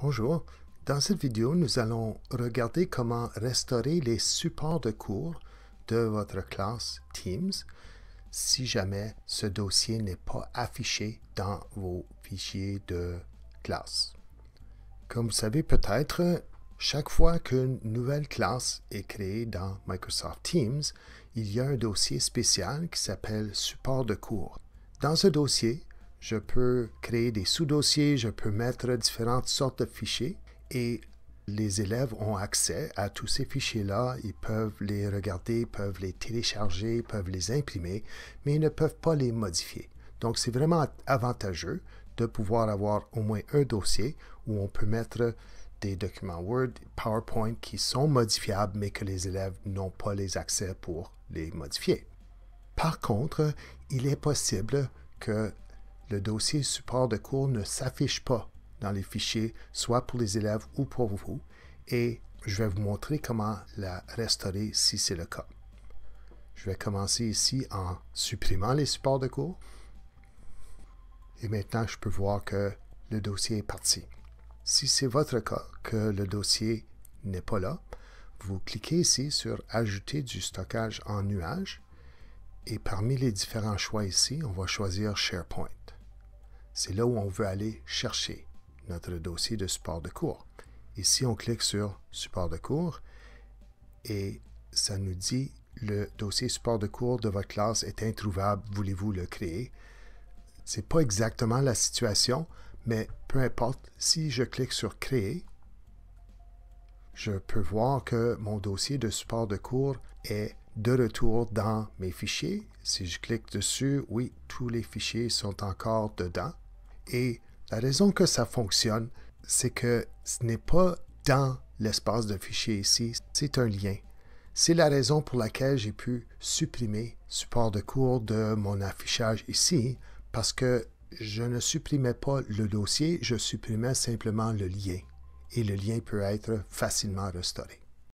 Bonjour, dans cette vidéo, nous allons regarder comment restaurer les supports de cours de votre classe Teams si jamais ce dossier n'est pas affiché dans vos fichiers de classe. Comme vous savez peut-être, chaque fois qu'une nouvelle classe est créée dans Microsoft Teams, il y a un dossier spécial qui s'appelle support de cours. Dans ce dossier, je peux créer des sous-dossiers, je peux mettre différentes sortes de fichiers et les élèves ont accès à tous ces fichiers-là. Ils peuvent les regarder, peuvent les télécharger, peuvent les imprimer, mais ils ne peuvent pas les modifier. Donc, c'est vraiment avantageux de pouvoir avoir au moins un dossier où on peut mettre des documents Word, PowerPoint qui sont modifiables, mais que les élèves n'ont pas les accès pour les modifier. Par contre, il est possible que le dossier support de cours ne s'affiche pas dans les fichiers, soit pour les élèves ou pour vous, et je vais vous montrer comment la restaurer si c'est le cas. Je vais commencer ici en supprimant les supports de cours. Et maintenant, je peux voir que le dossier est parti. Si c'est votre cas, que le dossier n'est pas là, vous cliquez ici sur « Ajouter du stockage en nuage » et parmi les différents choix ici, on va choisir « SharePoint ». C'est là où on veut aller chercher notre dossier de support de cours. Ici, on clique sur « Support de cours » et ça nous dit « Le dossier support de cours de votre classe est introuvable, voulez-vous le créer ?» Ce n'est pas exactement la situation, mais peu importe, si je clique sur « Créer », je peux voir que mon dossier de support de cours est de retour dans mes fichiers. Si je clique dessus, oui, tous les fichiers sont encore dedans. Et la raison que ça fonctionne, c'est que ce n'est pas dans l'espace de fichiers ici, c'est un lien. C'est la raison pour laquelle j'ai pu supprimer support de cours de mon affichage ici, parce que je ne supprimais pas le dossier, je supprimais simplement le lien. Et le lien peut être facilement restauré.